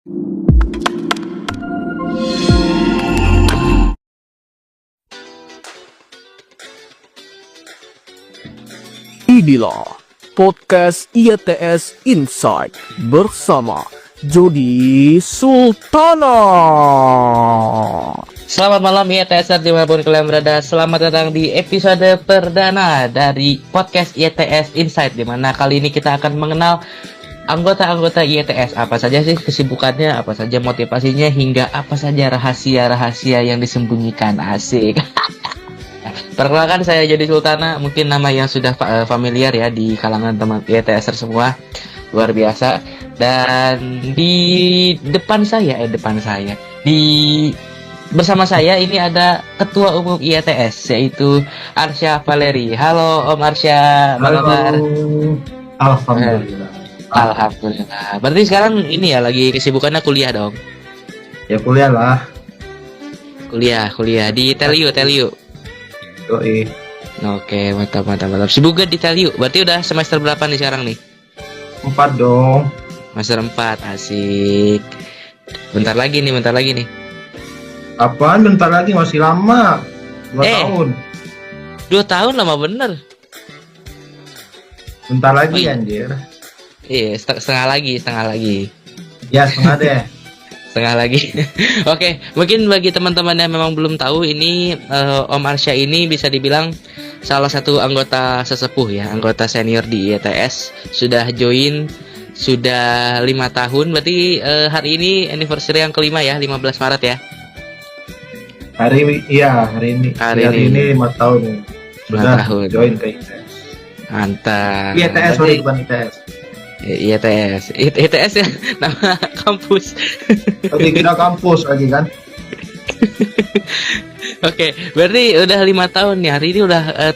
Inilah podcast IETS Insight bersama Jody Sultana. Selamat malam IETSer dimanapun kalian berada. Selamat datang di episode perdana dari podcast IETS Insight, dimana kali ini kita akan mengenal anggota-anggota IETS. Apa saja sih kesibukannya, apa saja motivasinya, hingga apa saja rahasia-rahasia yang disembunyikan. Asik. Perkenalkan, saya Jody Sultana, mungkin nama yang sudah familiar ya di kalangan teman IETSer semua. Luar biasa. Dan bersama saya ini ada Ketua Umum IETS, yaitu Arsya Valeri. Halo Om Arsya, apa kabar? Alhamdulillah. Alhamdulillah. Berarti sekarang ini ya lagi kesibukannya kuliah dong? Ya kuliah lah. Kuliah di Teliu. Yoi. Oke, mantap. Sibuk gak di Teliu? Berarti udah semester berapa nih sekarang nih? 4 dong. Semester 4, asik. Bentar lagi nih. Apaan bentar lagi, masih lama. 2 tahun. 2 tahun lama bener. Bentar lagi Wih. anjir. Iya, setengah lagi. Ya setengah deh. Setengah lagi. Oke, mungkin bagi teman-teman yang memang belum tahu, ini Om Arsya ini bisa dibilang salah satu anggota sesepuh ya, anggota senior di IETS. Sudah join sudah 5 tahun. Berarti hari ini anniversary yang kelima ya, 15 Maret ya. Hari ini 5 tahun. 5 Sudah tahun. join ke ITS. Mantap. IETS, sorry, bukan ITS. IETS ya, nama kampus. Tadi kita kampus lagi kan. Oke, berarti udah 5 tahun nih. Hari ini udah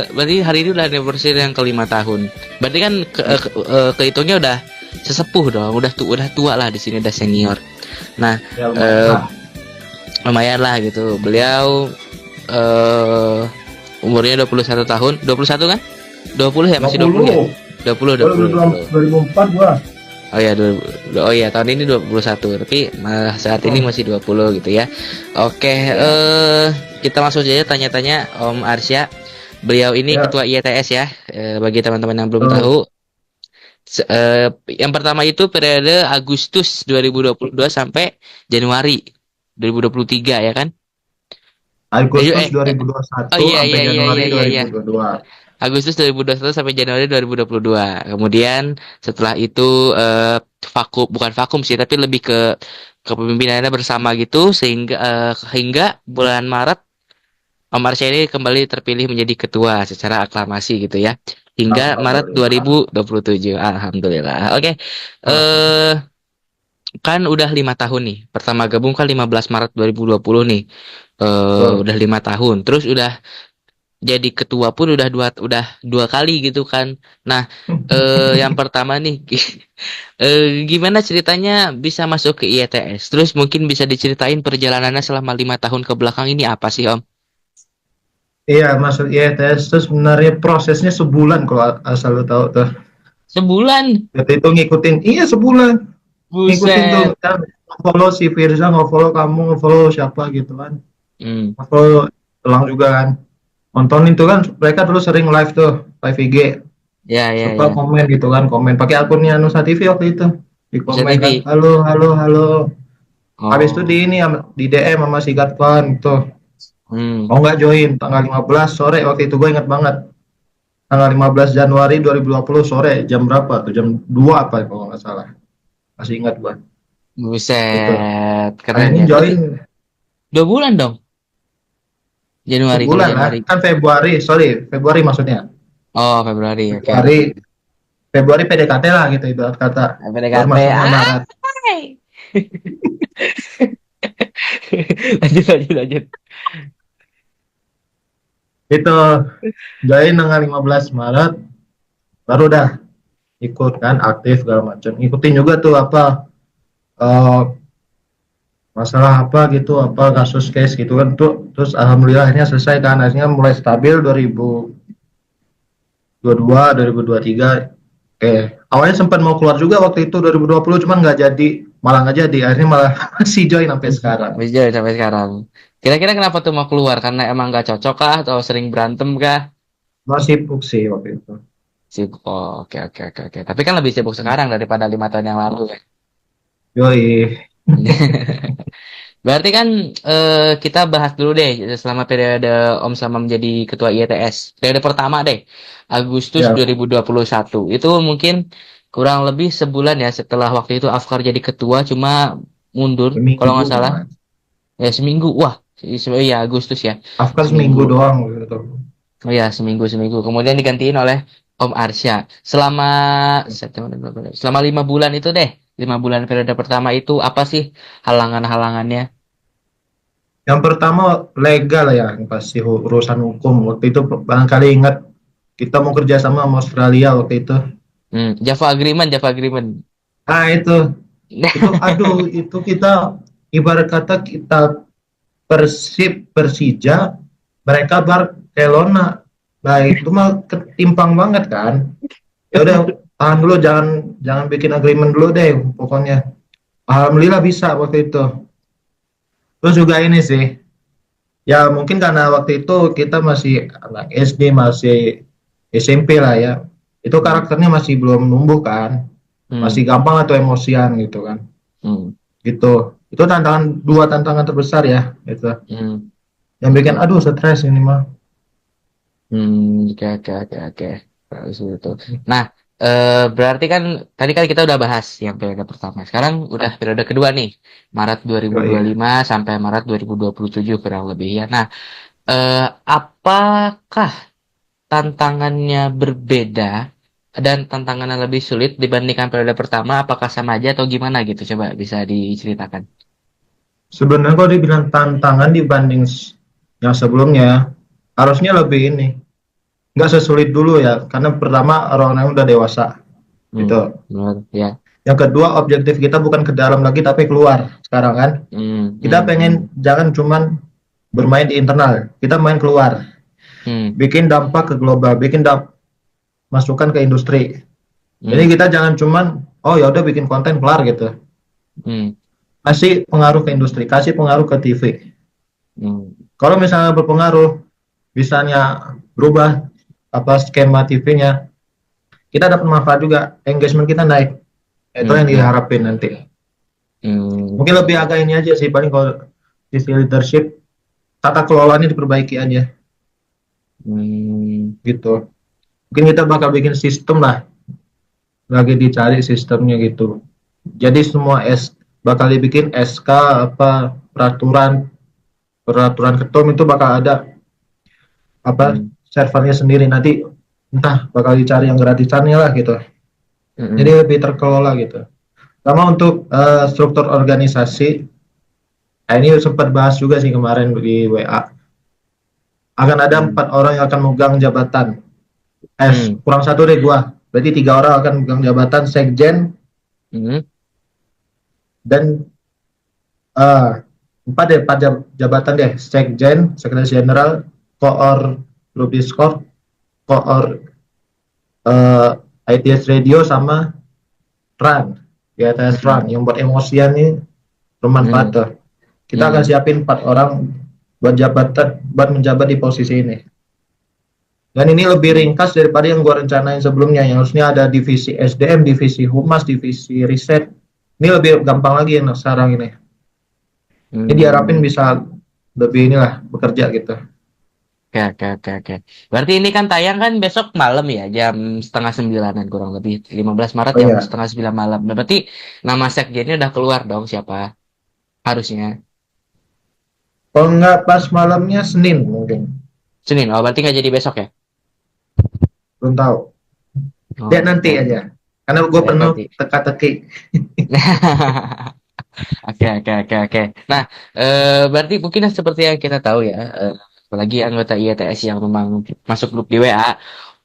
berarti hari ini udah anniversary yang ke-5 tahun. Berarti kan kehitungnya udah sesepuh dong, udah tua lah di sini, udah senior. Nah, Ya, lumayan lah gitu. Beliau umurnya 21 tahun. 21 kan? 20 ya, masih 20 ya? 20. 2004 gua. Oh ya, tahun ini 21, tapi saat ini masih 20 gitu ya. Oke, kita langsung saja tanya-tanya Om Arsya. Beliau ini ketua IETS ya. Bagi teman-teman yang belum tahu, yang pertama itu periode Agustus 2022 sampai Januari 2023 ya kan? Agustus 2021 sampai Januari 2022. Agustus 2021 sampai Januari 2022. Kemudian setelah itu bukan vakum sih, tapi lebih ke kepemimpinannya bersama gitu, sehingga hingga bulan Maret Om Arsya ini kembali terpilih menjadi ketua secara aklamasi gitu ya. Hingga Maret 2027. Alhamdulillah. Oke. Kan udah 5 tahun nih. Pertama gabung kan 15 Maret 2020 nih. Udah 5 tahun. Terus udah jadi ketua pun udah dua kali gitu kan. Nah, yang pertama nih, gimana ceritanya bisa masuk ke IETS? Terus mungkin bisa diceritain perjalanannya selama 5 tahun ke belakang ini apa sih Om? Iya, masuk IETS itu sebenarnya prosesnya sebulan kalau asal lu tahu tuh. Sebulan? Jadi itu ngikutin, iya sebulan. Ngikutin tuh, kan follow si Firza, nge-follow kamu, nge-follow siapa gitu kan. Nge-follow Elang juga kan. Nontonin tuh kan, mereka dulu sering live IG. Ya. Suka komen gitu kan, komen pakai akunnya Nusa TV waktu itu. Di komen kan, halo. Habis itu di DM sama si Gatvan gitu. Mau nggak join tanggal 15 sore waktu itu, gue inget banget. Tanggal 15 Januari 2020 sore, jam berapa tuh? Jam 2 apa kalau nggak salah. Masih ingat gue. Buset, keren ini ya. join 2 bulan dong. Januari. Kan Februari maksudnya. Oh, Februari. Oke. Februari PDKT lah gitu, ibarat kata. PDKT. Lanjut. Itu join tanggal 15 Maret, baru dah ikut kan, aktif segala macam. Ikutin juga tuh masalah kasus case gitu kan tuh. Terus alhamdulillah akhirnya selesai kan, akhirnya mulai stabil 2023. Awalnya sempat mau keluar juga waktu itu 2020, cuman nggak jadi malah nggak jadi, akhirnya malah masih join sampai sekarang. Bisa sampai sekarang. Kira-kira kenapa tuh mau keluar? Karena emang nggak cocok kah atau sering berantem kah? Masih sibuk sih waktu itu. Sibuk. Oh, oke oke oke oke. Tapi kan lebih sibuk sekarang daripada 5 tahun yang lalu ya. Yoi. Berarti kan kita bahas dulu deh selama periode Om Sama menjadi ketua IETS. Periode pertama deh, Agustus Ya, 2021. Itu mungkin kurang lebih sebulan ya setelah waktu itu Afkar jadi ketua, cuma mundur kalau seminggu nggak salah. malah. Ya seminggu. Wah, iya Agustus ya. After Seminggu. seminggu doang gitu. Oh ya, seminggu. Kemudian digantiin oleh Om Arsya. Selama selama 5 bulan itu deh, 5 bulan periode pertama itu apa sih halangan-halangannya? Yang pertama legal ya, yang pasti urusan hukum. Waktu itu barangkali ingat kita mau kerja sama Australia waktu itu. Java Agreement, Java Agreement. Ah itu aduh itu kita ibarat kata kita Persib Persija, mereka Barcelona. Nah itu mah ketimpang banget kan. Ya udah tahan dulu, jangan jangan bikin agreement dulu deh pokoknya. Alhamdulillah bisa waktu itu. Terus juga ini sih, ya mungkin karena waktu itu kita masih anak SD, masih SMP lah ya. Itu Hmm, karakternya masih belum numbuh kan, masih hmm, gampang atau emosian gitu kan. hmm, Gitu. Itu dua tantangan terbesar ya, itu. hmm, Yang bikin aduh stres ini mah. oke, oke, oke, oke. Bagus itu. Nah, berarti kan tadi kan kita udah bahas yang periode pertama. Sekarang udah periode kedua nih, Maret Oh, iya. 2025 sampai Maret 2027 kurang lebih ya. Nah, apakah tantangannya berbeda dan tantangannya lebih sulit dibandingkan periode pertama? Apakah sama aja atau gimana gitu? Coba bisa diceritakan. Sebenarnya kalau dibilang tantangan dibanding yang sebelumnya, harusnya lebih ini. Nggak sesulit dulu ya, karena pertama orang-orang udah dewasa. Hmm, Gitu. benar, ya. Yang kedua, objektif kita bukan ke dalam lagi, tapi keluar sekarang kan. Hmm, Kita hmm, hmm, pengen jangan cuman bermain di internal, kita main keluar, hmm, bikin dampak ke global, bikin masukan ke industri. Jadi hmm, kita jangan cuman, oh ya udah bikin konten kelar gitu. hmm, Kasih pengaruh ke industri, kasih pengaruh ke TV. hmm, Kalau misalnya berpengaruh, misalnya berubah apa skema TV-nya, kita dapat manfaat juga, engagement kita naik. Itu hmm, yang hmm, diharapin nanti. hmm, Mungkin lebih agak ini aja sih, paling kalau sisi leadership, tata kelolanya diperbaiki aja, hmm, gitu. Mungkin kita bakal bikin sistem lah, lagi dicari sistemnya gitu. Jadi semua bakal dibikin SK apa peraturan peraturan ketum itu bakal ada apa hmm, servernya sendiri nanti, entah bakal dicari yang gratisannya lah gitu. Jadi hmm, lebih terkelola gitu. Sama untuk struktur organisasi, nah ini sempat bahas juga sih kemarin di WA. Akan ada hmm, 4 orang yang akan megang jabatan. hmm, Kurang satu deh gua. Berarti 3 orang akan megang jabatan sekjen hmm, dan eh, empat jabatan deh, sekjen, sekretaris jenderal, koor Lubiskor, koor eh, ITS Radio sama Run, di atas Run yang buat emosian nih bermanfaat hmm, tuh. Kita akan hmm, siapin 4 orang buat menjabat di posisi ini. Dan ini lebih hmm, ringkas daripada yang gua rencanain sebelumnya, yang harusnya ada divisi SDM, divisi Humas, divisi Riset. Ini lebih gampang lagi yang sekarang ini. Ini diharapin hmm. bisa lebih inilah bekerja gitu. Oke, oke, oke, oke. Berarti ini kan tayang kan besok malam ya, jam setengah sembilanan kurang lebih. 15 Maret Oh jam iya, setengah 9 malam. Nah, berarti nama sekjennya udah keluar dong siapa? Harusnya. kalau nggak pas malamnya Senin mungkin, Senin. Oh, berarti nggak jadi besok ya? belum tahu. Oh, Lihat nanti oke. aja, karena gue Lihat penuh nanti. teka-teki. Oke, oke, oke, oke. Nah, berarti mungkin seperti yang kita tahu ya, apalagi anggota IETS yang memang masuk grup di WA,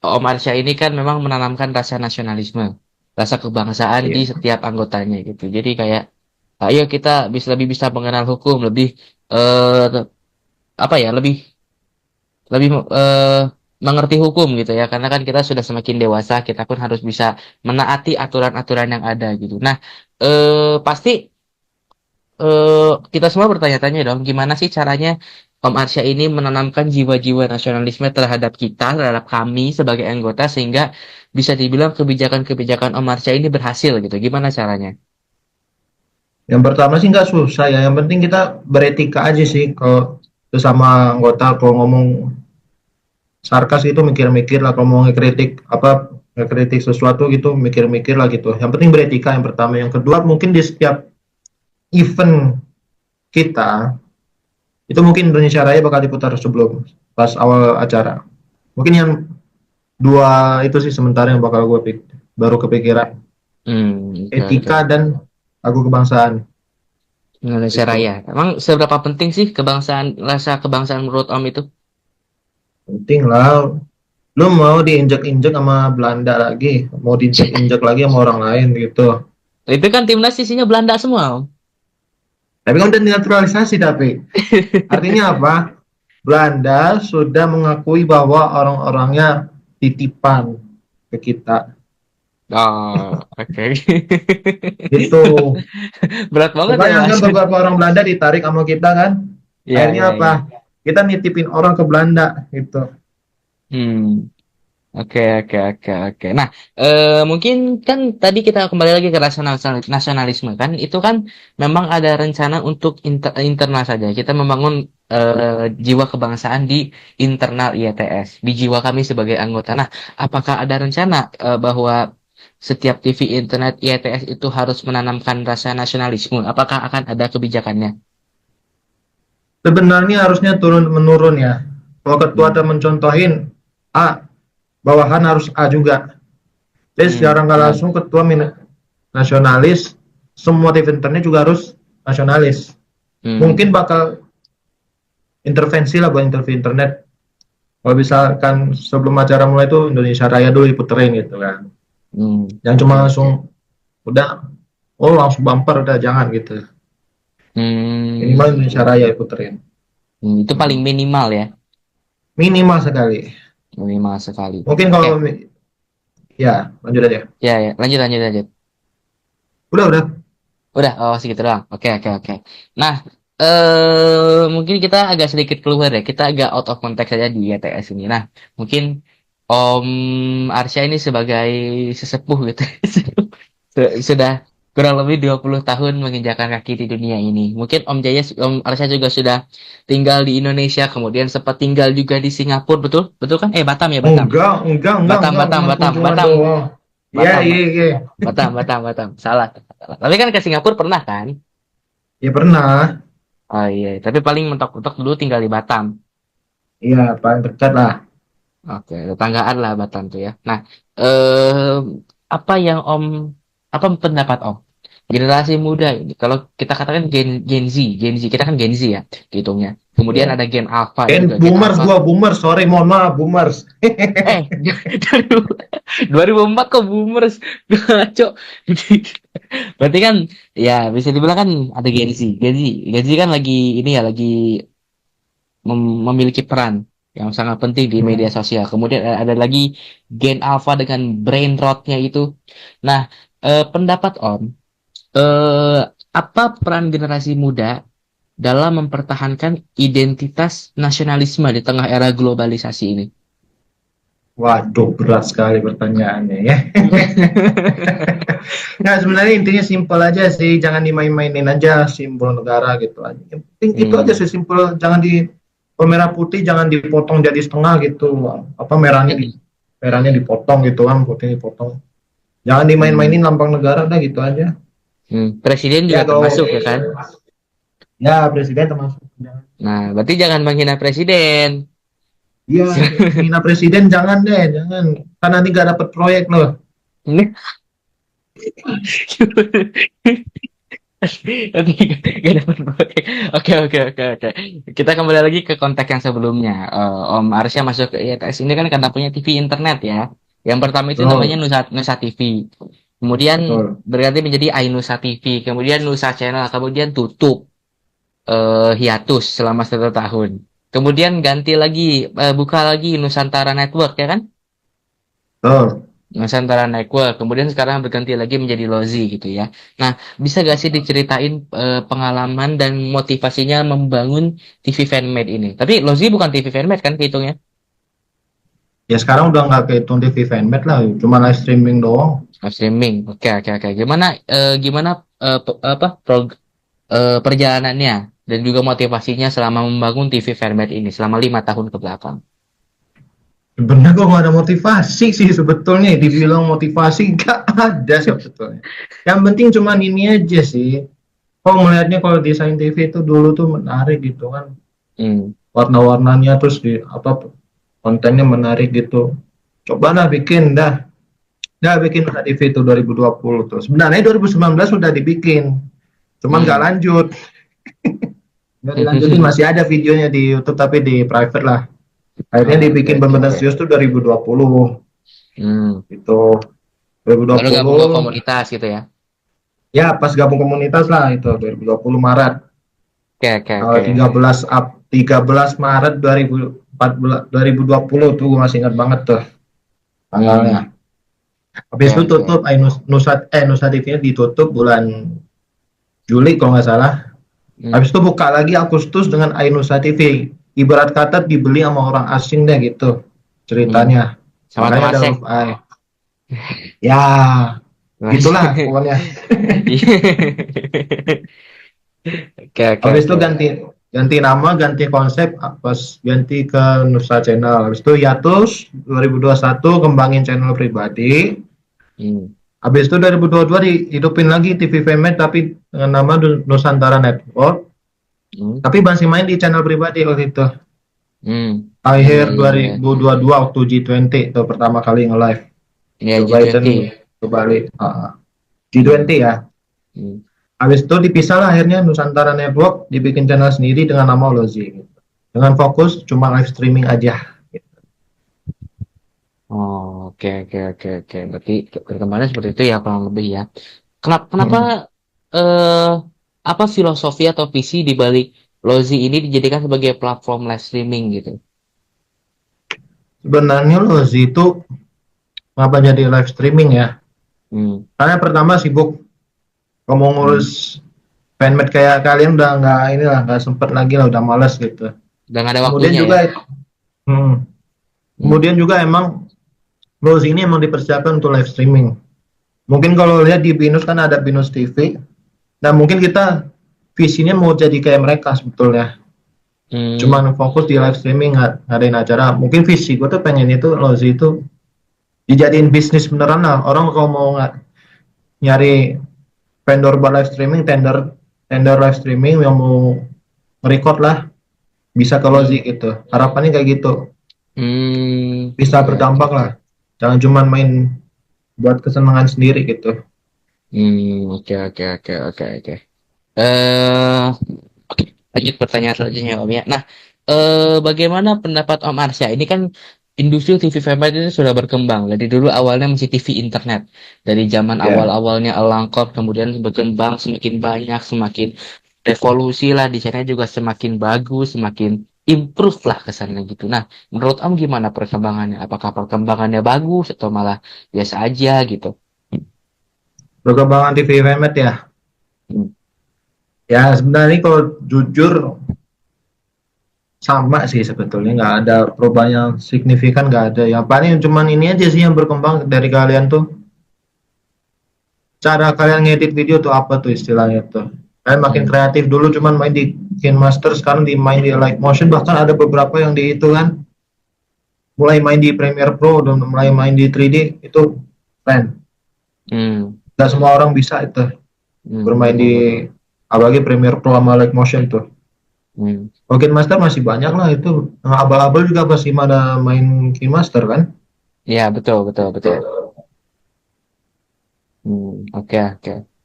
Om Arsya ini kan memang menanamkan rasa nasionalisme, rasa kebangsaan di Iya. setiap anggotanya gitu. Jadi kayak, ayo kita lebih bisa mengenal hukum, lebih eh apa ya, lebih lebih mengerti hukum gitu ya, karena kan kita sudah semakin dewasa, kita pun harus bisa menaati aturan-aturan yang ada gitu. Nah, pasti kita semua bertanya-tanya dong, gimana sih caranya Om Arsya ini menanamkan jiwa-jiwa nasionalisme terhadap kita, terhadap kami sebagai anggota, sehingga bisa dibilang kebijakan-kebijakan Om Arsya ini berhasil gitu. Gimana caranya? Yang pertama sih nggak susah ya, yang penting kita beretika aja sih kalau sesama anggota. Kalau ngomong sarkas itu mikir-mikir lah, kalau mau ngekritik apa, ngekritik sesuatu gitu mikir-mikir lah gitu. Yang penting beretika yang pertama. Yang kedua mungkin di setiap event kita itu mungkin Indonesia Raya bakal diputar sebelum pas awal acara. Mungkin yang dua itu sih sementara yang bakal gue baru kepikiran, etika Oke. dan lagu kebangsaan Indonesia itu. Raya. Emang seberapa penting sih rasa kebangsaan menurut Om itu? Penting lah, lu mau diinjak-injak sama Belanda lagi, mau diinjak-injak lagi sama orang lain gitu. Itu kan timnas isinya Belanda semua, Om. Tapi kan udah dinaturalisasi, tapi artinya apa? Belanda sudah mengakui bahwa orang-orangnya titipan ke kita. Oh, oke. Gitu. Berat banget ya, Kebayang Mas. kan beberapa orang Belanda ditarik sama kita kan? Iya, Akhirnya iya, apa? iya. Kita nitipin orang ke Belanda gitu. Hmm. Oke, oke, oke, oke. Nah, mungkin kan tadi kita kembali lagi ke nasionalisme kan, itu kan memang ada rencana untuk internal saja. Kita membangun jiwa kebangsaan di internal IETS, di jiwa kami sebagai anggota. Nah, apakah ada rencana bahwa setiap TV internet IETS itu harus menanamkan rasa nasionalisme? Apakah akan ada kebijakannya? Sebenarnya harusnya turun menurun ya. Kalau ketua ada Hmm, mencontohin A, bawahan harus A juga. Jadi secara nggak benar. langsung ketua nasionalis, semua TV internet juga harus nasionalis. Hmm, Mungkin bakal intervensi lah buat intervensi internet. Kalau misalkan sebelum acara mulai itu Indonesia Raya dulu diputerin gitu kan. Jangan cuma oke, langsung oke. udah, oh langsung bumper udah, jangan gitu. Hmm, Minimal Indonesia Raya diputerin. itu paling minimal ya. Minimal sekali. Minimal sekali. Mungkin Oke, kalau ya lanjut aja. ya, ya, lanjut, lanjut, lanjut. Udah. Udah, oh segitu doang. Oke, oke, oke. Nah, mungkin kita agak sedikit keluar ya. Kita agak out of context saja di YTS ini. Nah, mungkin Om Arsya ini sebagai sesepuh gitu. Sudah kurang lebih 20 tahun menginjakan kaki di dunia ini. Mungkin Om Arsya juga sudah tinggal di Indonesia, kemudian sempat tinggal juga di Singapura, betul? Betul kan? Batam ya, Batam. Batam, Enggak, Batam, kunjungan Batam, doang. Iya, Batam, iya, iya. Batam, Batam, Batam. Salah, salah. Tapi kan ke Singapura pernah kan? Ya pernah. Oh iya, tapi paling mentok-mentok dulu tinggal di Batam. Iya, paling dekat lah. Oke, tetanggaan lah Batam tuh ya. Nah, eh apa yang apa pendapat Om? Generasi muda ini, kalau kita katakan Gen Z, kita kan Gen Z ya, hitungnya. Kemudian Iya. ada Gen Alpha Kan juga, Gen boomers, Alpha. gua boomers, sorry, mohon maaf, boomers. 2004 kok boomers, ngaco. Berarti kan, ya bisa dibilang kan ada Gen Z kan lagi ini ya, lagi memiliki peran yang sangat penting di media Hmm. sosial. Kemudian ada lagi Gen Alpha dengan brain rotnya itu. Nah, pendapat Om, eh, apa peran generasi muda dalam mempertahankan identitas nasionalisme di tengah era globalisasi ini? Waduh, berat sekali pertanyaannya ya. Nah, sebenarnya intinya simpel aja sih, jangan dimain-mainin aja simbol negara gitu aja. Yang penting itu aja Hmm. sih, simpel, jangan di merah putih jangan dipotong jadi setengah gitu. Apa merahnya dipotong gitu kan, putih dipotong. Jangan Hmm. dimain-mainin lambang negara, udah gitu aja. Presiden Ya juga kalau termasuk ya kan? ya presiden termasuk. Nah, berarti jangan menghina presiden. Iya, menghina presiden jangan deh, jangan. Kan nanti gak dapet proyek loh. Ini Oke, gak dapat proyek. Oke, oke, oke, oke. Kita kembali lagi ke konteks yang sebelumnya. Om Arsya masuk ke ITS ini kan karena punya TV internet ya. Yang pertama itu namanya Betul, Nusa TV. Kemudian betul. berganti menjadi Ainusa TV. Kemudian Nusa Channel. Kemudian tutup hiatus selama 1 tahun. Kemudian ganti lagi, buka lagi Nusantara Network ya kan? Betul. Nusantara Network, kemudian sekarang berganti lagi menjadi Lozi gitu ya. Nah, bisa gak sih diceritain pengalaman dan motivasinya membangun TV fanmade ini? Tapi Lozi bukan TV fanmade kan kehitungnya? Ya sekarang udah nggak kehitung TV fanmade lah, cuma live streaming doang. Live streaming. Oke. Gimana perjalanannya dan juga motivasinya selama membangun TV fanmade ini selama 5 tahun ke belakang? Sebenarnya kok nggak ada motivasi sih sebetulnya. Dibilang motivasi nggak ada sebetulnya. Yang penting cuma ini aja sih. Kok melihatnya kalau desain TV itu dulu tuh menarik gitu kan. Warna-warnanya terus di apa kontennya menarik gitu. Cobalah bikin dah. Bikin TV itu 2020 terus. Sebenarnya 2019 sudah dibikin. Cuman nggak lanjut. Nggak dilanjutin, masih ada videonya di YouTube tapi di private lah. Akhirnya dibikin benar-benar serius tuh 2020. Itu 2020. Baru gabung ke komunitas gitu ya? Ya, pas gabung komunitas lah itu 2020 Maret. Oke. 13 Maret 2020 tuh gue masih ingat banget tuh tanggalnya. Habis itu tutup Nusa TV-nya ditutup bulan Juli kalau nggak salah. Habis itu buka lagi Agustus dengan Nusa TV. Ibarat kata dibeli sama orang asing deh gitu ceritanya. Sama makanya ada ya gitulah pokoknya. Habis itu ganti nama, ganti konsep, pas ganti ke Nusa Channel. Habis itu hiatus 2021 kembangin channel pribadi. Habis itu 2022 dihidupin lagi TV fanmade tapi dengan nama Nusantara Network. Tapi masih main di channel pribadi waktu itu. Akhir 2022 waktu G20 itu pertama kali nge-live. Joe Biden ke Bali. G20 ya. Habis itu dipisah lah akhirnya Nusantara Network dibikin channel sendiri dengan nama Lozi. Gitu. Dengan fokus cuma live streaming aja. Gitu. Oh, oke. Berarti perkembangannya seperti itu ya kurang lebih ya. Kenapa apa filosofi atau visi di balik Lozi ini dijadikan sebagai platform live streaming gitu? Sebenarnya Lozi itu kenapa jadi live streaming ya? Karena pertama sibuk, mau ngurus fanmade kayak kalian udah nggak sempet lagi lah, udah malas gitu. Udah nggak ada waktunya. Kemudian juga emang Lozi ini emang dipersiapkan untuk live streaming. Mungkin kalau lihat di Binus kan ada Binus TV. Nah mungkin kita visinya mau jadi kayak mereka sebetulnya. Cuman fokus di live streaming, ngadain acara. Mungkin visi gue tuh pengen itu Lozi itu dijadiin bisnis beneran lah. Orang kalau mau nyari vendor buat live streaming, tender live streaming yang mau record lah, bisa ke Lozi gitu. Harapannya kayak gitu. Bisa berdampak lah. Jangan cuma main buat kesenangan sendiri gitu. Oke. Lanjut pertanyaan selanjutnya Om ya. Nah, bagaimana pendapat Om Arsya? Ini kan industri TV fanmade ini sudah berkembang. Dari dulu awalnya masih TV internet. Dari zaman awal-awalnya Elangkot, kemudian berkembang semakin banyak, semakin revolusi lah. Di sana juga semakin bagus, semakin improve lah kesannya gitu. Nah, menurut Om gimana perkembangannya? Apakah perkembangannya bagus atau malah biasa aja gitu? Perkembangan TV fanmade ya? Ya sebenarnya kalau jujur sama sih sebetulnya, nggak ada perubahan yang signifikan, nggak ada. Yang paling cuman ini aja sih yang berkembang dari kalian tuh. Cara kalian ngedit video tuh apa tuh istilahnya tuh. Kalian makin kreatif, dulu cuman main di KineMaster, sekarang main di Light Motion, bahkan ada beberapa yang di itu kan. Mulai main di Premiere Pro dan mulai main di 3D, itu keren. Nggak semua orang bisa itu. Bermain di apalagi Premiere Pro sama Light Motion tuh. KineMaster masih banyak lah itu. Abal-abal juga pasti ada main KineMaster kan? Iya betul. Oke.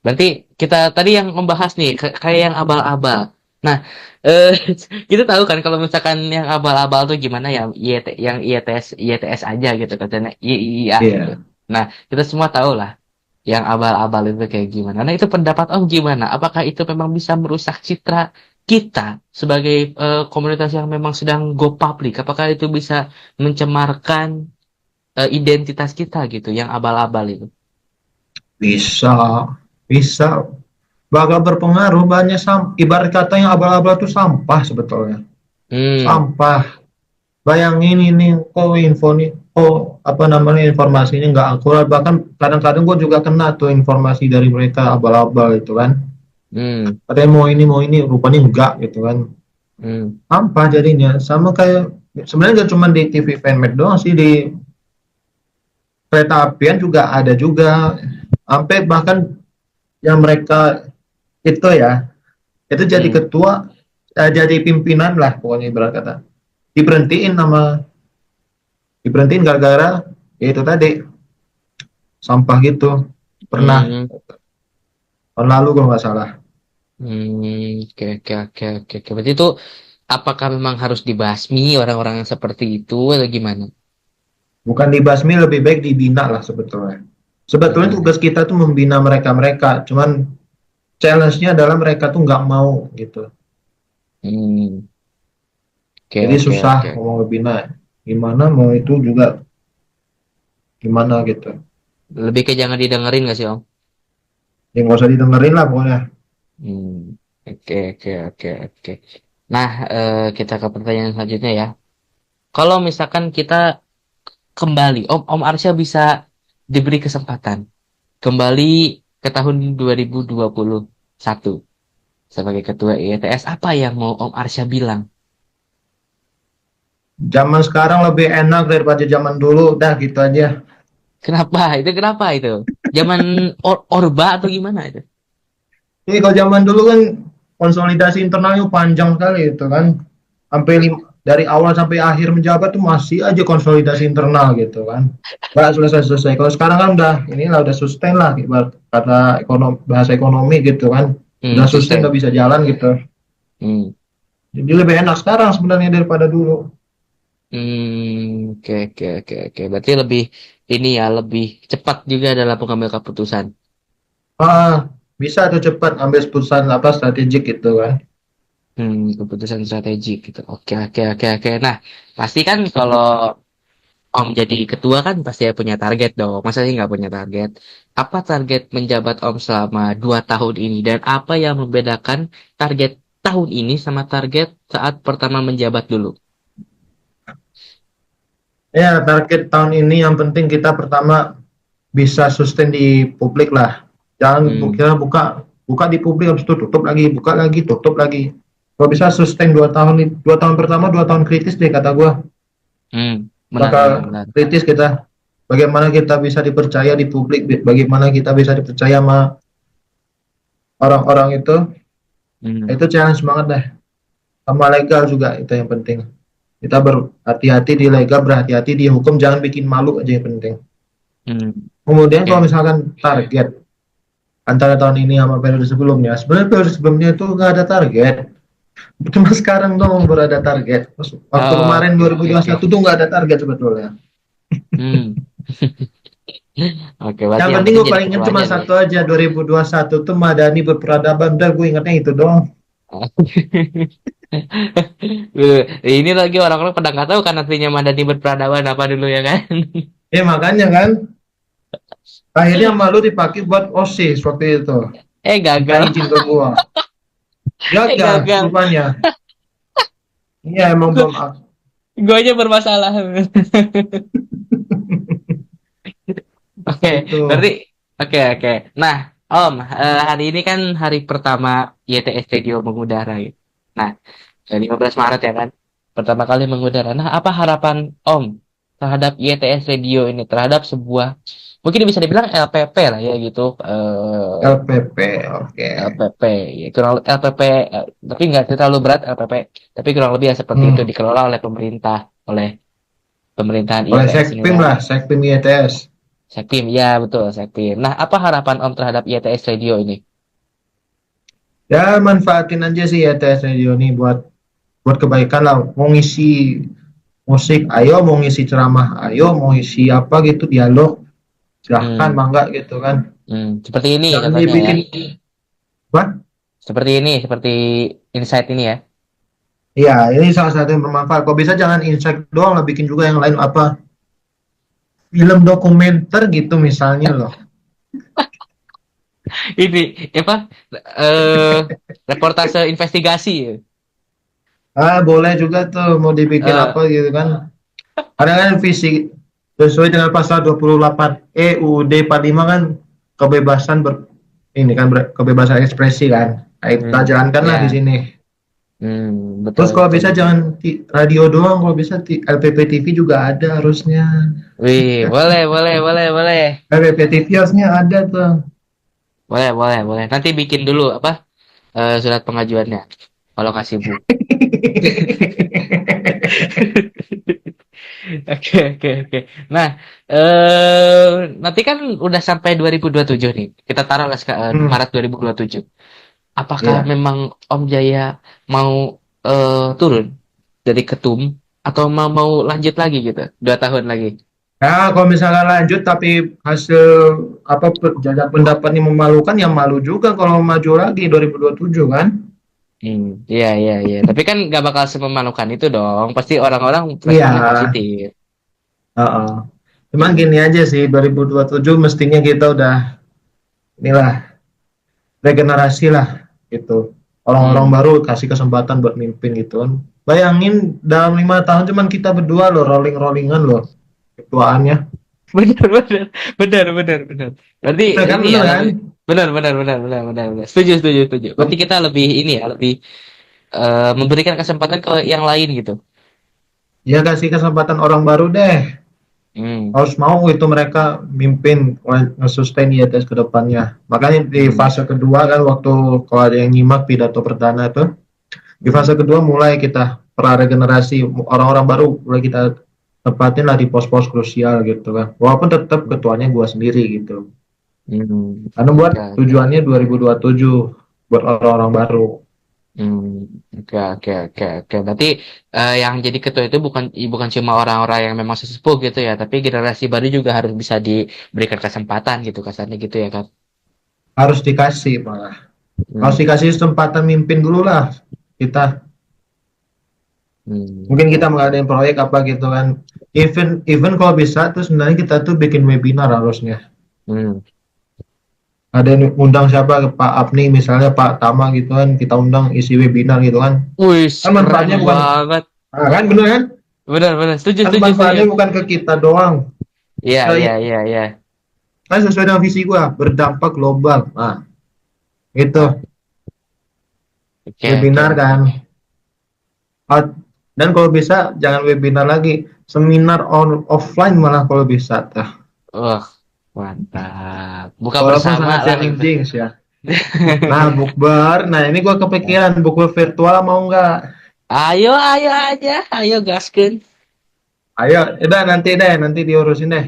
Berarti kita tadi yang membahas nih kayak yang abal-abal. Nah, kita tahu kan kalau misalkan yang abal-abal tuh gimana ya, yang IETS aja gitu katanya, iya. Gitu. Nah, kita semua tahu lah yang abal-abal itu kayak gimana. Nah, itu pendapat Om gimana? Apakah itu memang bisa merusak citra kita sebagai komunitas yang memang sedang go public? Apakah itu bisa mencemarkan identitas kita gitu, yang abal-abal itu? Bisa, bisa. Bakal berpengaruh banyak ibarat kata yang abal-abal itu sampah sebetulnya. Sampah. Bayangin ini, kok info nih, kok apa namanya informasi ini nggak akurat. Bahkan kadang-kadang gue juga kena tuh informasi dari mereka abal-abal itu kan. Katanya mau ini, rupanya enggak gitu kan. Sampah jadinya. Sama kayak, sebenarnya nggak cuma di TV fanmade doang sih, di kereta apian juga ada juga. Sampai bahkan yang mereka itu ya, itu jadi ketua, jadi pimpinan lah pokoknya ibarat kata. Diberhentiin gara-gara ya itu tadi sampah gitu. Pernah tahun lalu kalau nggak salah. Oke. Berarti itu apakah memang harus dibasmi orang-orang yang seperti itu atau gimana? Bukan dibasmi, lebih baik dibina lah sebetulnya. Sebetulnya tugas kita tuh membina mereka-mereka, cuman challenge-nya adalah mereka tuh nggak mau gitu. Jadi susah mau ngebina. Gimana mau itu juga gimana gitu. Lebih ke jangan didengerin nggak sih, Om? Ya nggak usah didengerin lah pokoknya. Oke. Nah, kita ke pertanyaan selanjutnya ya. Kalau misalkan kita kembali, Om Arsya bisa diberi kesempatan kembali ke tahun 2021 sebagai ketua IETS, apa yang mau Om Arsya bilang? Zaman sekarang lebih enak daripada zaman dulu, dah gitu aja. Kenapa? Kenapa itu? Zaman Orba atau gimana itu? Ini kalau zaman dulu kan konsolidasi internalnya panjang sekali itu kan. Dari awal sampai akhir menjabat tuh masih aja konsolidasi internal gitu kan. Nggak selesai-selesai. Kalau sekarang kan udah sustain lah, kata bahasa ekonomi gitu kan. Udah sustain, udah bisa jalan gitu. Jadi lebih enak sekarang sebenarnya daripada dulu. Oke. Berarti lebih lebih cepat juga dalam pengambil keputusan. Bisa tuh cepat ambil keputusan strategik gitu kan. Keputusan strategik gitu. Oke. Nah, pasti kan kalau Om jadi ketua kan pasti punya target dong. Masa sih nggak punya target? Apa target menjabat Om selama 2 tahun ini? Dan apa yang membedakan target tahun ini sama target saat pertama menjabat dulu? Ya, target tahun ini yang penting kita pertama bisa sustain di publik lah. Jangan kira buka di publik habis itu tutup lagi, buka lagi, tutup lagi. Kalau bisa sustain 2 tahun, 2 tahun pertama 2 tahun kritis deh kata gua. Bakal kritis kita. Bagaimana kita bisa dipercaya di publik, bagaimana kita bisa dipercaya sama orang-orang itu. Itu challenge banget deh. Sama legal juga itu yang penting. Kita berhati-hati di legal, berhati-hati di hukum, jangan bikin malu aja yang penting. Kemudian kalau misalkan target antara tahun ini sama periode sebelumnya, sebenarnya periode sebelumnya itu nggak ada target. Cuma sekarang dong baru ada target. Waktu kemarin 2021 tuh nggak ada target sebetulnya. Yang penting gue paling ingat cuma satu aja, 2021 tuh Madani berperadaban. Udah gue ingatnya itu doang. Ini lagi orang-orang pada nggak tahu kan artinya Madani berperadaban apa dulu ya kan? Ya makanya kan. Akhirnya malu dipakai buat OSIS waktu itu. Gagal. Izin ke gua. Gagal rupanya. Iya emang belum. Gue aja bermasalah. Oke. Berarti oke. Nah, Om, hari ini kan hari pertama YTS Radio mengudara gitu. Nah, 15 Maret ya kan, pertama kali mengudara. Nah, apa harapan Om terhadap YTS Radio ini, terhadap sebuah, mungkin bisa dibilang LPP lah ya gitu. LPP, oke. LPP, ya, kurang LPP, tapi nggak terlalu berat LPP, tapi kurang lebih seperti itu, dikelola oleh pemerintah, oleh pemerintahan oleh ITS. Sekpim lah, Sekpim ITS. Sekpim, ya betul, Sekpim. Nah, apa harapan Om terhadap YTS Radio ini? Ya manfaatin aja sih YTS Radio ini buat kebaikan lah. Mau ngisi musik, ayo. Mau ngisi ceramah, ayo. Mau ngisi apa gitu, dialog, silahkan, bangga gitu kan. Seperti ini jangan dibikin ya. Seperti insight ini ya. Iya, ini salah satu yang bermanfaat. Kok bisa jangan insight doang lah, bikin juga yang lain apa. film dokumenter gitu misalnya loh. Ini apa? Reportase investigasi ya. Boleh juga tuh mau dibikin Eh, apa gitu kan. Ada kan visi sesuai dengan pasal 28 UUD 45 kan kebebasan ini kan kebebasan ekspresi kan. Nah, kita jalankanlah di ya. sini. Betul Terus kalau betul bisa betul. jangan radio doang, kalau bisa LPP TV juga ada harusnya. Wih, boleh boleh boleh boleh. LPP TV harusnya ada tuh. Boleh, boleh, boleh. Nanti bikin dulu apa? Surat pengajuannya. Kalau nggak sibuk. Oke, oke, oke. Nah, nanti kan udah sampai 2027 nih. Kita taruhlah Hmm, Maret 2027. Apakah iya. memang Om Jaya mau turun dari ketum atau mau lanjut lagi gitu? 2 tahun lagi. Nah, kalau misalnya lanjut tapi hasil apa jajak pendapatnya memalukan, ya malu juga kalau maju lagi 2027 kan? Iya, iya, iya. Tapi kan nggak bakal sememalukan itu dong. Pasti orang-orang Iya. responnya positif. Heeh. Cuman gini aja sih, 2027 mestinya kita udah inilah regenerasi lah gitu. Orang-orang Hmm. baru kasih kesempatan buat mimpin gitu kan. Bayangin dalam 5 tahun cuman kita berdua loh rolling-rollingan loh ketuaannya. Benar, benar, benar, benar, benar. Berarti Bener kan, ini ya bener kan? lebih benar, benar, benar, benar, benar, benar. Setuju, setuju, setuju. Berarti kita lebih ini ya, lebih memberikan kesempatan ke yang lain gitu. Ya kasih kesempatan orang baru deh. Hmm. Harus mau itu mereka mimpin nge-sustain IETS ke depannya. Makanya di Hmm. fase kedua kan waktu kalau ada yang nyimak pidato perdana itu, di Hmm. fase kedua mulai kita praregenerasi orang-orang baru mulai kita tepatin lah di pos-pos krusial gitu kan. Walaupun tetap ketuanya gua sendiri gitu. Hmm. Karena buat Oke, oke. tujuannya 2027 buat orang-orang baru. Hmm. Oke, oke, oke, oke. Berarti yang jadi ketua itu bukan cuma orang-orang yang memang sesepuh gitu ya, tapi generasi baru juga harus bisa diberikan kesempatan gitu kasarnya gitu ya kan. Harus dikasih malah. Harus Hmm. dikasih kesempatan mimpin dulu lah kita. Mungkin Oke, kita oke. mengadain proyek apa gitu kan. Even kalau bisa tuh sebenarnya kita tuh bikin webinar harusnya. Hmm. Ada yang undang siapa ke Pak Apni misalnya Pak Tama gitu kan kita undang isi webinar gitu kan. Wih, Kan keren manfaatnya bukan banget. kan bener kan? Benar, benar. Setuju, Kan setuju, setuju. manfaatnya bukan ke kita doang. Iya, iya, Kayak iya, iya. kan sesuai dengan visi gua berdampak global. Nah, itu Oke, oke, webinar oke, kan. oke. Ah, dan kalau bisa jangan webinar lagi, seminar offline malah kalau bisa. Wah, mantap. Buka Walaupun bersama sangat lah gitu. challenging sih ya. Nah, bukber. Nah, ini gua kepikiran bukber virtual mau nggak? Ayo, ayo aja. Ayo gaskeun. Ayo, udah nanti diurusin deh.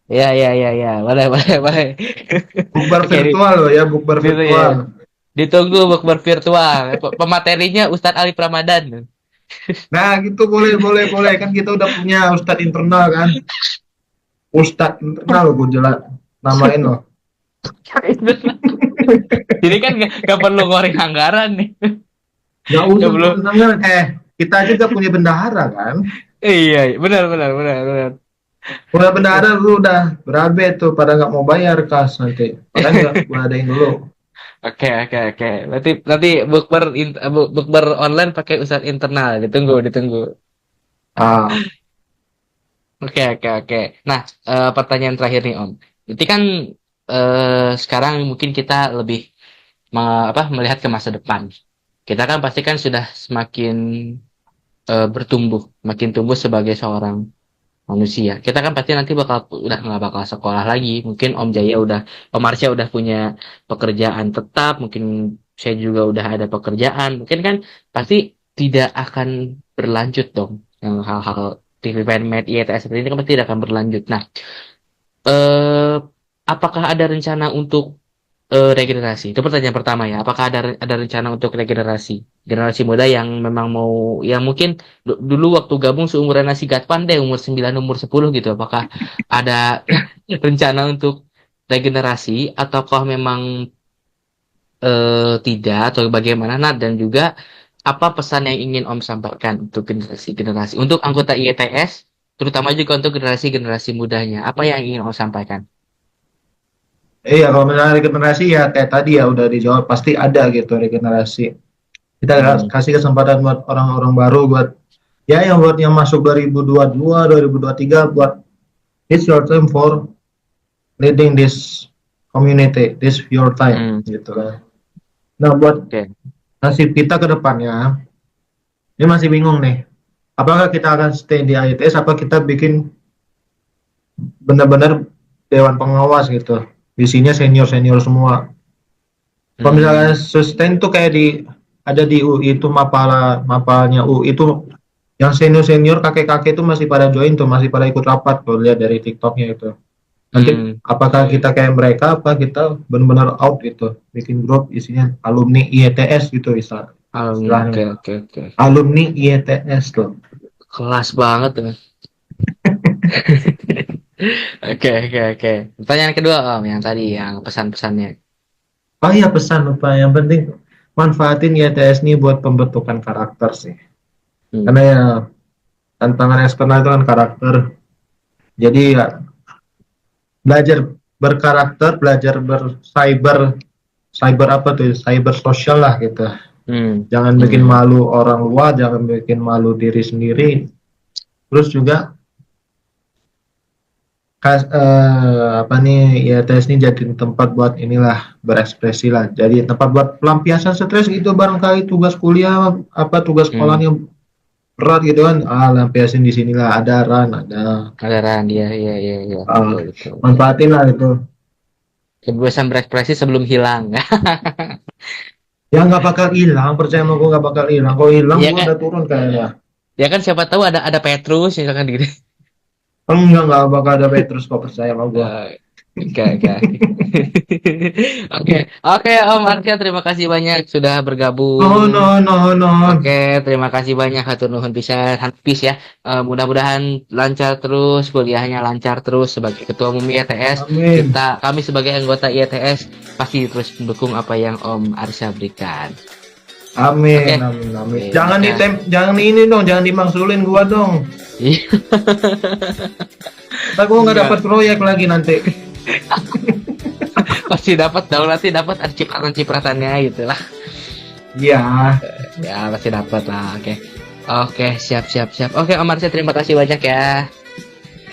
Iya, iya, iya, iya. Boleh, boleh, boleh. Bukber Oke, virtual loh ya, bukber gitu ya. virtual. Ditunggu bukber virtual. Pematerinya Ustadz Ali Pramadan. Nah, gitu boleh, boleh, boleh. Kan kita udah punya ustadz internal kan. Ustadz internal loh, gue jelas namain loh. Jadi kan nggak perlu ngoreng anggaran nih. Nggak Nggak usah perlu. ngurus anggaran. Kita juga punya bendahara kan. Iya, iya, benar, benar, benar, benar. Punya bendahara lu udah berabe tuh, pada nggak mau bayar kas nanti. Makanya nggak gue adain dulu. Oke, oke, oke. Berarti nanti bukber online pakai ustadz internal. Ditunggu, ditunggu. Ah, Oke, oke, oke. Nah, pertanyaan terakhir nih Om. Berarti kan sekarang mungkin kita lebih melihat ke masa depan. Kita kan pasti kan sudah semakin bertumbuh, makin tumbuh sebagai seorang manusia. Kita kan pasti nanti udah nggak bakal sekolah lagi. Mungkin Om Jaya Om Arsya udah punya pekerjaan tetap. Mungkin saya juga udah ada pekerjaan. Mungkin kan pasti tidak akan berlanjut dong. Yang hal-hal TV Med IETS seperti ini kan pasti tidak akan berlanjut. Nah, eh, apakah ada rencana untuk regenerasi? Itu pertanyaan pertama ya. Apakah ada rencana untuk regenerasi? Generasi muda yang memang mau, yang mungkin dulu waktu gabung seumuran nasi Gatpan deh, umur 9 umur 10 gitu. Apakah ada rencana untuk regenerasi ataukah memang tidak atau bagaimana? Nah, dan juga apa pesan yang ingin Om sampaikan untuk generasi-generasi untuk anggota IETS terutama juga untuk generasi mudanya. Apa yang ingin Om sampaikan? Iya, kalau misalnya regenerasi ya kayak tadi ya udah dijawab, pasti ada gitu regenerasi. Kita kasih kesempatan buat orang-orang baru, buat ya yang masuk 2022, 2023, buat it's your time for leading this community, this your time gitu kan. Nah, buat nasib kita ke depannya, ini masih bingung nih. Apakah kita akan stay di IETS, apa kita bikin benar-benar dewan pengawas gitu. Isinya senior-senior semua. Kalau misalnya sustain tuh kayak ada di UI itu mapalnya UI itu yang senior-senior kakek-kakek itu masih pada join tuh, masih pada ikut rapat tuh, lihat dari TikToknya itu. Nanti apakah kita kayak mereka, apa kita benar-benar out gitu, bikin grup isinya alumni IETS gitu bisa. Oke. Alumni IETS tuh. Kelas banget tuh. Oke. Pertanyaan kedua Om, yang tadi yang pesan-pesannya. Oh iya, pesan lupa. Yang penting manfaatin IETS ini buat pembentukan karakter sih. Karena ya tantangan eksternal itu kan karakter. Jadi ya belajar berkarakter, belajar cyber apa tuh? Cyber sosial lah gitu. Jangan bikin malu orang luar, jangan bikin malu diri sendiri. Terus juga IETS ini jadi tempat buat inilah berekspresi lah. Jadi tempat buat pelampiasan stres gitu, barangkali tugas kuliah tugas sekolahnya berat gitu kan, lampiasin di sinilah, ada ran Iya. Betul. Manfaatin lah itu. Kebebasan berekspresi sebelum hilang. Ya nggak bakal hilang, percaya sama gue nggak bakal hilang. Kalau hilang gue udah turun kayaknya. Ya kan siapa tahu ada Petrus misalkan gitu. Enggak bakal ada Petrus, kok percaya sama gue. Oke, Om Arsyad, terima kasih banyak sudah bergabung. No. Oke, terima kasih banyak, hatur nuhun pisan, ya. Mudah-mudahan lancar terus, kuliahnya lancar terus sebagai ketua umum IETS. Amin. Kami sebagai anggota IETS pasti terus mendukung apa yang Om Arsyad berikan. Amin. Jangan ini dong, jangan dimangsulin gua dong. Ntar gua nggak dapat proyek lagi nanti. Pasti dapat dong, nanti dapat cipratan-cipratannya gitu lah. Iya. Ya pasti dapat lah. Oke, siap. Oke, Om Arsyad, terima kasih banyak ya.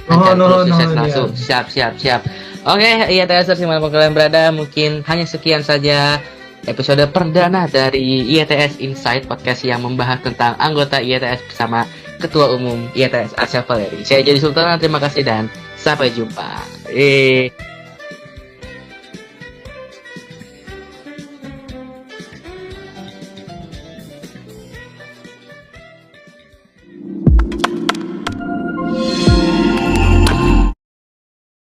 Langsung. Siap. Oke, IETS dimanapun kalian berada, mungkin hanya sekian saja episode perdana dari IETS Insight, podcast yang membahas tentang anggota IETS bersama Ketua Umum IETS Arsyad Valeri. Saya Jadi Sultan, terima kasih dan sampai jumpa.